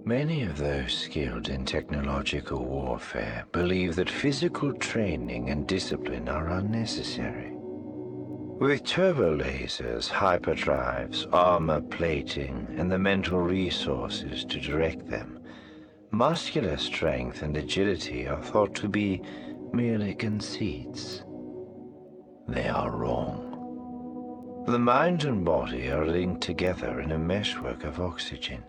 Many of those skilled in technological warfare believe that physical training and discipline are unnecessary. With turbo lasers, hyperdrives, armor plating, and the mental resources to direct them, muscular strength and agility are thought to be merely conceits. They are wrong. The mind and body are linked together in a meshwork of oxygen,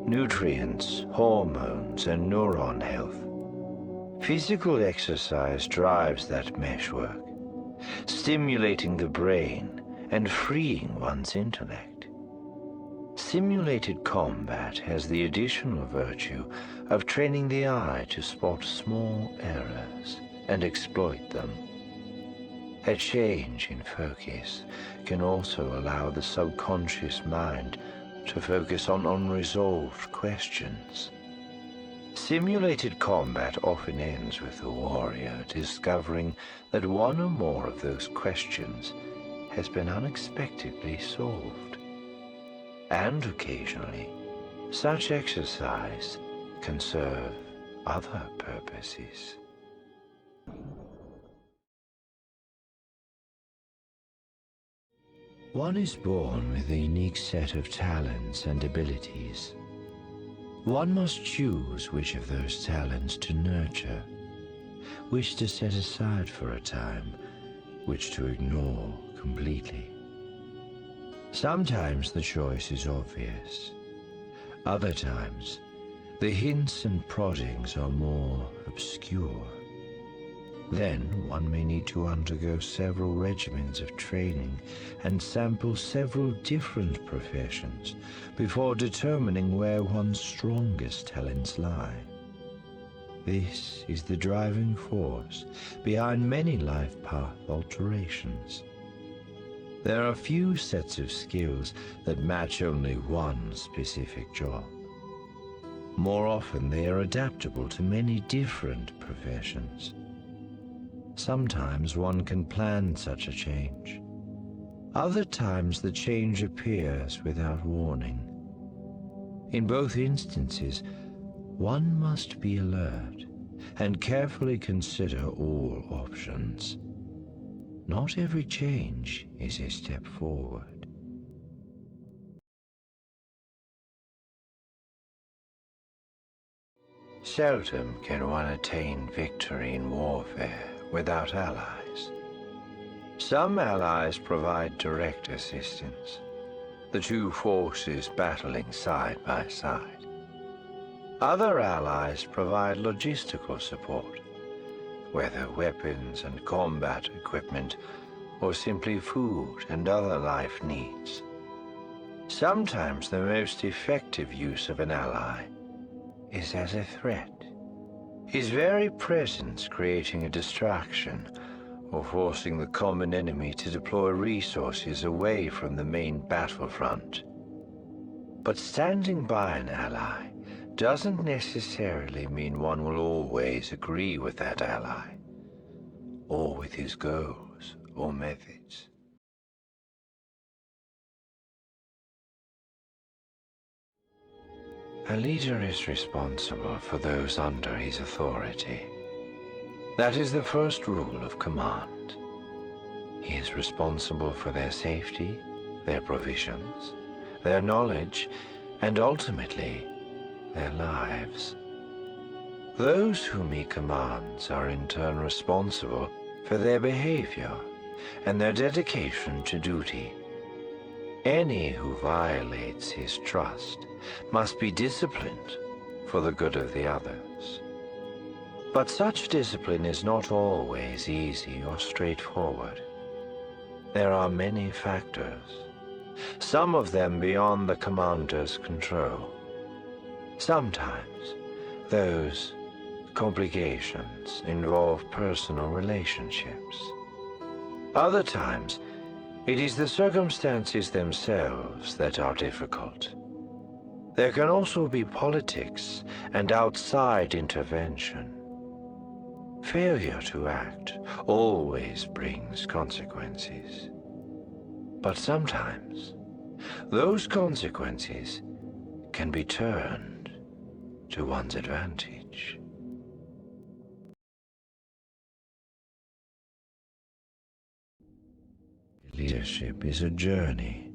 nutrients, hormones, and neuron health. Physical exercise drives that meshwork, stimulating the brain and freeing one's intellect. Simulated combat has the additional virtue of training the eye to spot small errors and exploit them. A change in focus can also allow the subconscious mind to focus on unresolved questions. Simulated combat often ends with the warrior discovering that one or more of those questions has been unexpectedly solved. And occasionally, such exercise can serve other purposes. One is born with a unique set of talents and abilities. One must choose which of those talents to nurture, which to set aside for a time, which to ignore completely. Sometimes the choice is obvious. Other times, the hints and proddings are more obscure. Then one may need to undergo several regimens of training and sample several different professions before determining where one's strongest talents lie. This is the driving force behind many life path alterations. There are few sets of skills that match only one specific job. More often they are adaptable to many different professions. Sometimes one can plan such a change. Other times the change appears without warning. In both instances, one must be alert and carefully consider all options. Not every change is a step forward. Seldom can one attain victory in warfare without allies. Some allies provide direct assistance, the two forces battling side by side. Other allies provide logistical support, whether weapons and combat equipment, or simply food and other life needs. Sometimes the most effective use of an ally is as a threat, his very presence creating a distraction or forcing the common enemy to deploy resources away from the main battlefront. But standing by an ally doesn't necessarily mean one will always agree with that ally, or with his goals or methods. A leader is responsible for those under his authority. That is the first rule of command. He is responsible for their safety, their provisions, their knowledge, and ultimately, their lives. Those whom he commands are in turn responsible for their behavior and their dedication to duty. Any who violates his trust must be disciplined for the good of the others. But such discipline is not always easy or straightforward. There are many factors, some of them beyond the commander's control. Sometimes those complications involve personal relationships. Other times, it is the circumstances themselves that are difficult. There can also be politics and outside intervention. Failure to act always brings consequences. But sometimes, those consequences can be turned to one's advantage. Leadership is a journey,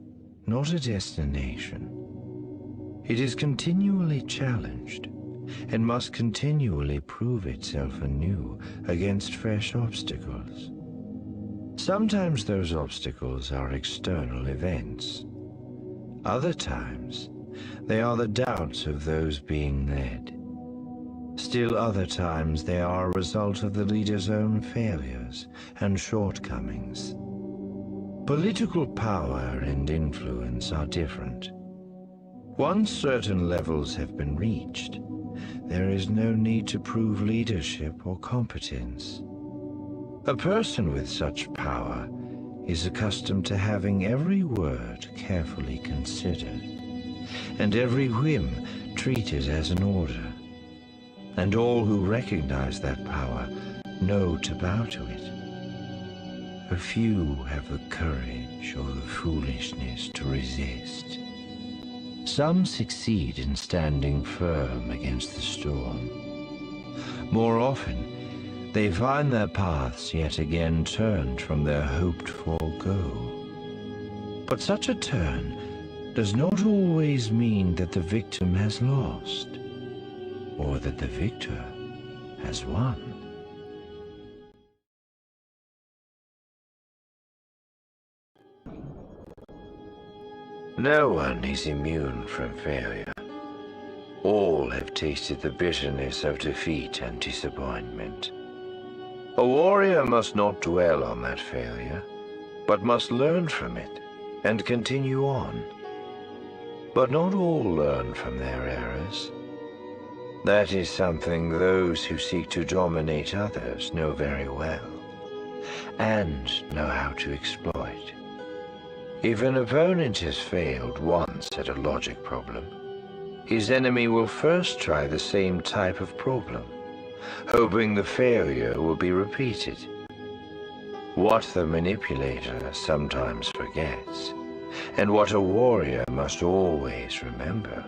not a destination. It is continually challenged and must continually prove itself anew against fresh obstacles. Sometimes those obstacles are external events. Other times, they are the doubts of those being led. Still other times, they are a result of the leader's own failures and shortcomings. Political power and influence are different. Once certain levels have been reached, there is no need to prove leadership or competence. A person with such power is accustomed to having every word carefully considered, and every whim treated as an order. And all who recognize that power know to bow to it. A few have the courage or the foolishness to resist. Some succeed in standing firm against the storm. More often, they find their paths yet again turned from their hoped-for goal. But such a turn does not always mean that the victim has lost, or that the victor has won. No one is immune from failure. All have tasted the bitterness of defeat and disappointment. A warrior must not dwell on that failure, but must learn from it and continue on. But not all learn from their errors. That is something those who seek to dominate others know very well, and know how to exploit. If an opponent has failed once at a logic problem, his enemy will first try the same type of problem, hoping the failure will be repeated. What the manipulator sometimes forgets, and what a warrior must always remember,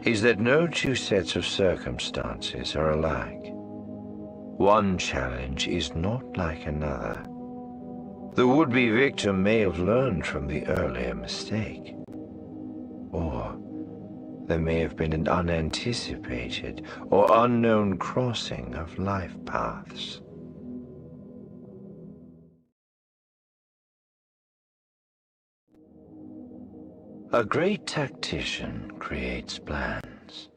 is that no two sets of circumstances are alike. One challenge is not like another. The would-be victim may have learned from the earlier mistake, or there may have been an unanticipated or unknown crossing of life paths. A great tactician creates plans.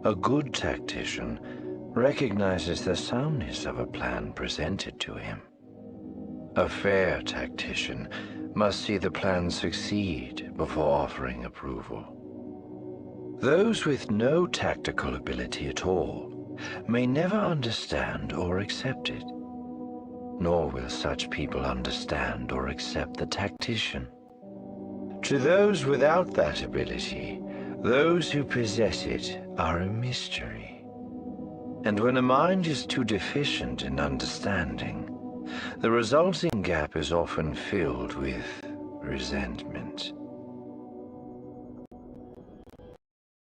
A good tactician recognizes the soundness of a plan presented to him. A fair tactician must see the plan succeed before offering approval. Those with no tactical ability at all may never understand or accept it, nor will such people understand or accept the tactician. To those without that ability, those who possess it are a mystery. And when a mind is too deficient in understanding, the resulting gap is often filled with resentment.